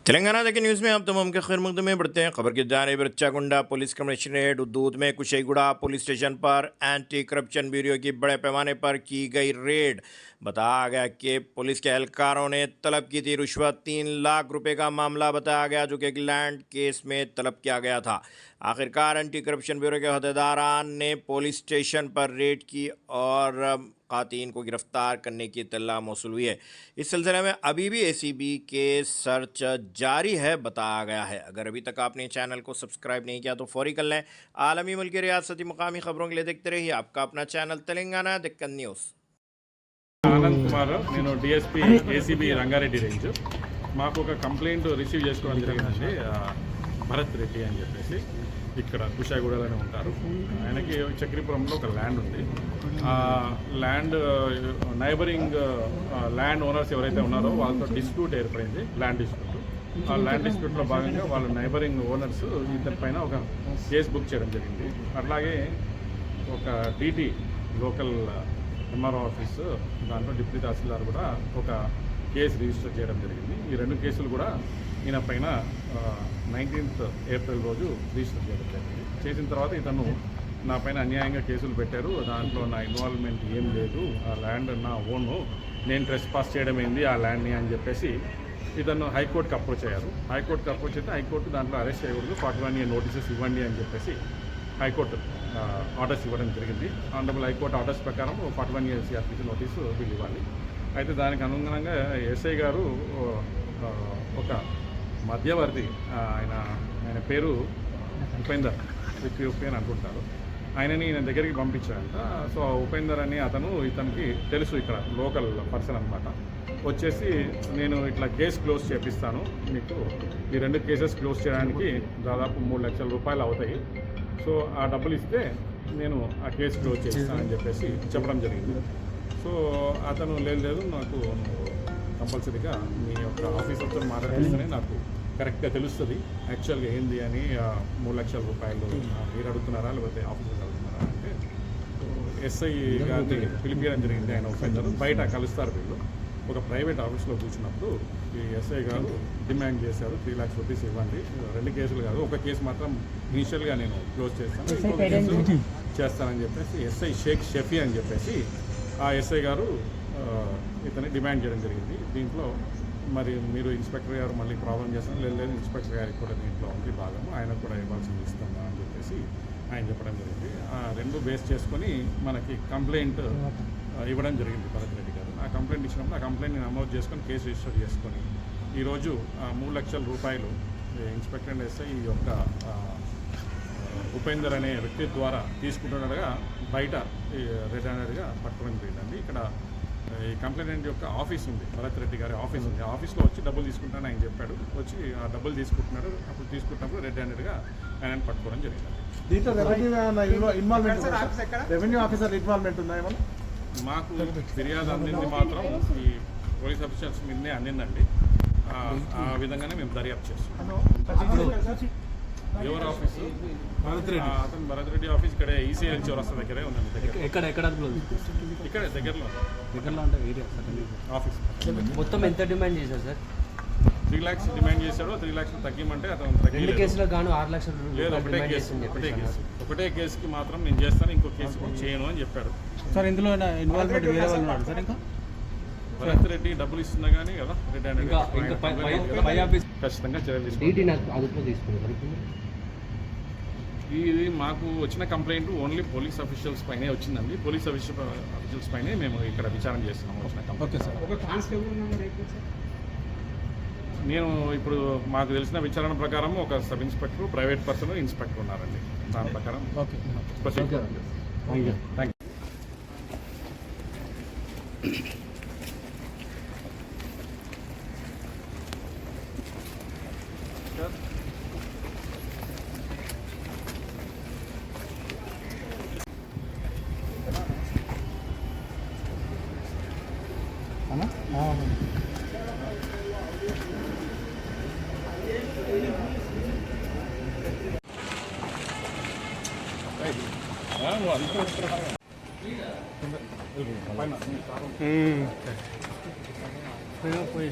तेलंगाना देखिए न्यूज़ में आप तमाम के खैर मकदम में बढ़ते हैं। खबर की जानिब रच्चाकुंडा पुलिस कमिश्नरेट उद्दूत में कुशेगुड़ा पुलिस स्टेशन पर एंटी करप्शन ब्यूरो की बड़े पैमाने पर की गई रेड। बताया गया कि पुलिस के एहलकारों ने तलब की थी रिश्वत। 3 लाख रुपए का मामला बताया गया जो कि एक लैंड केस में तलब किया गया था। आखिरकार एंटी करप्शन ब्यूरो के अहदेदारान ने पुलिस स्टेशन पर रेड की और खातून को गिरफ्तार करने की इत्तला मौसूल हुई है। इस सिलसिले में अभी भी ACB के सर्च जारी है बताया गया है। अगर अभी तक आपने चैनल को सब्सक्राइब नहीं किया तो फौरी कर लें। आलमी मुल्की रियासती मकामी खबरों के लिए देखते रहिए आपका अपना चैनल तेलंगाना दक्कन न्यूज़। ఆనంద్ కుమార్ నేను DSP ACB రంగారెడ్డి రేంజ్ మాకు ఒక కంప్లైంట్ రిసీవ్ చేసుకోవడం జరిగిందండి. భరత్ రెడ్డి అని చెప్పేసి ఇక్కడ కుషాగూడలోనే ఉంటారు. ఆయనకి చక్రీపురంలో ఒక ల్యాండ్ ఉంది. ఆ ల్యాండ్ నైబరింగ్ ల్యాండ్ ఓనర్స్ ఎవరైతే ఉన్నారో వాళ్ళతో డిస్ప్యూట్ ఏర్పడింది, ల్యాండ్ డిస్ప్యూట్. ఆ ల్యాండ్ డిస్ప్యూట్లో భాగంగా వాళ్ళ నైబరింగ్ ఓనర్స్ ఇతని పైన ఒక కేసు బుక్ చేయడం జరిగింది. అట్లాగే ఒక DT లోకల్ MRO ఆఫీసు దాంట్లో డిప్యూటీ తహసీల్దార్ కూడా ఒక కేసు రిజిస్టర్ చేయడం జరిగింది. ఈ 2 కేసులు కూడా ఈయన పైన 19th ఏప్రిల్ రోజు రిజిస్టర్ చేయడం జరిగింది. చేసిన తర్వాత ఇతను నా పైన అన్యాయంగా కేసులు పెట్టారు, దాంట్లో నా ఇన్వాల్వ్మెంట్ ఏం లేదు, ఆ ల్యాండ్ నా ఓను, నేను ట్రెస్ పాస్ చేయడం ఏంది ఆ ల్యాండ్ని అని చెప్పేసి ఇతను హైకోర్టుకి అప్రోచ్ అయ్యారు. హైకోర్టుకి అప్రోచ్ అయితే హైకోర్టు దాంట్లో అరెస్ట్ చేయకూడదు, 41 year నోటీసెస్ ఇవ్వండి అని చెప్పేసి హైకోర్టు ఆర్డర్స్ ఇవ్వడం జరిగింది. ఆనరబుల్ హైకోర్టు ఆర్డర్స్ ప్రకారం 41 years CRPC నోటీసు వీళ్ళు ఇవ్వాలి. అయితే దానికి అనుగుణంగా SI గారు ఒక మధ్యవర్తి, ఆయన పేరు ఉపేందర్ అని అనుకుంటారు, ఆయనని ఈయన దగ్గరికి పంపించారంట. సో ఉపేందర్ అని ఇతనికి తెలుసు, ఇక్కడ లోకల్ పర్సన్ అనమాట. వచ్చేసి నేను ఇట్లా కేసు క్లోజ్ చేపిస్తాను, మీకు ఈ 2 కేసెస్ క్లోజ్ చేయడానికి దాదాపు 3 లక్షల రూపాయలు అవుతాయి, సో ఆ డబ్బులు ఇస్తే నేను ఆ కేసు క్లోజ్ చేస్తానని చెప్పేసి చెప్పడం జరిగింది. సో అతను లేదు నాకు కంపల్సరీగా మీ యొక్క ఆఫీసర్తో మాట్లాడిస్తేనే నాకు కరెక్ట్గా తెలుస్తుంది యాక్చువల్గా ఏంది అని. 3 లక్షల రూపాయలు మీరు అడుగుతున్నారా లేకపోతే ఆఫీసర్ అడుగుతున్నారా అంటే SI గారిని పిలిపించడం జరిగింది. ఆయన ఉపేందర్ బయట కలుస్తారు వీళ్ళు. ఒక ప్రైవేట్ ఆఫీస్లో కూర్చున్నప్పుడు ఈ SI గారు డిమాండ్ చేశారు, 3 lakhs రూపీస్ ఇవ్వండి. 2 కేసులు కాదు, ఒక కేసు మాత్రం ఇనిషియల్గా నేను క్లోజ్ చేస్తాను, ఇంకొక కేసు చేస్తానని చెప్పేసి SI షేక్ షఫీ అని చెప్పేసి ఆ SI గారు ఇతన్ని డిమాండ్ చేయడం జరిగింది. దీంట్లో మరి మీరు ఇన్స్పెక్టర్ గారు మళ్ళీ ప్రాబ్లం చేస్తాను, లేదు ఇన్స్పెక్టర్ గారికి కూడా దీంట్లో ఉంది భాగము, ఆయనకు కూడా ఇవ్వాల్సింది ఇస్తాను అని చెప్పేసి ఆయన చెప్పడం జరిగింది. ఆ 2 బేస్ చేసుకొని మనకి కంప్లైంట్ ఇవ్వడం జరిగింది భరత్ రెడ్డి గారు. ఆ కంప్లైంట్ ఇచ్చినప్పుడు ఆ కంప్లైంట్ని నమోదు చేసుకొని కేసు రిజిస్టర్ చేసుకొని ఈరోజు 3 లక్షల రూపాయలు ఇన్స్పెక్టర్ అండ్ SI యొక్క ఉపేందర్ అనే వ్యక్తి ద్వారా తీసుకుంటున్నట్టుగా బయట రెడ్ హ్యాండెడ్గా పట్టుకోవడం జరిగిందండి. ఇక్కడ ఈ కంప్లైంట్ యొక్క ఆఫీస్ ఉంది, భరత్ రెడ్డి గారి ఆఫీస్ ఉంది. ఆఫీస్లో వచ్చి డబ్బులు తీసుకుంటానని ఆయన చెప్పాడు. వచ్చి ఆ డబ్బులు తీసుకుంటున్నాడు. అప్పుడు తీసుకుంటున్నప్పుడు రెడ్ హ్యాండెడ్గా ఆయన పట్టుకోవడం జరిగింది. దీంట్లో రెవెన్యూ ఆఫీసర్ ఇన్వాల్వ్మెంట్ ఉందా ఏమన్నా? మాకు ఫిర్యాదు అందింది మాత్రం ఈ పోలీస్ ఆఫీసర్స్ మీదనే అందిందండి. ఆ విధంగానే మేము దర్యాప్తు చేస్తాం. ఎవరు ఆఫీసు? అతను భరత్ రెడ్డి ఆఫీస్ ఇక్కడ ECL చౌరస్తా దగ్గరే ఉందండి. ఇక్కడ ఇక్కడ దగ్గరలో అంటే ఏరియా ఆఫీస్. మొత్తం ఎంత డిమాండ్ చేశారు సార్? 3 lakhs డిమాండ్ చేశాడు. 3 lakhs తగ్గిమంటే అతను 2 కేసులకు గాను 6 లక్షల లేదు, ఒకటే కేసుకి మాత్రం నేను చేస్తాను, ఇంకో కేసు చేయను అని చెప్పాడు సార్. ఇందులో ఇన్వాల్వ్మెంట్ వేరే వాళ్ళు ఉన్నారు సార్? ఇంకా భరత్ రెడ్డి డబ్బులు ఇస్తున్నా కానీ కదా రెడ్ హ్యాండెడ్ ఖచ్చితంగా చర్యలు తీసుకుంటాం. ఇది మాకు వచ్చిన కంప్లైంట్ ఓన్లీ పోలీస్ ఆఫీషియల్స్ పైనే వచ్చిందండి. పోలీస్ ఆఫీషియల్స్ పైనే మేము ఇక్కడ విచారణ చేస్తున్నాము వచ్చిన కంప్లైంట్. నేను ఇప్పుడు మాకు తెలిసిన విచారణ ప్రకారం ఒక sub inspector, private person, inspector ఉన్నారండి. దాని ప్రకారం థ్యాంక్ యూ. పోయి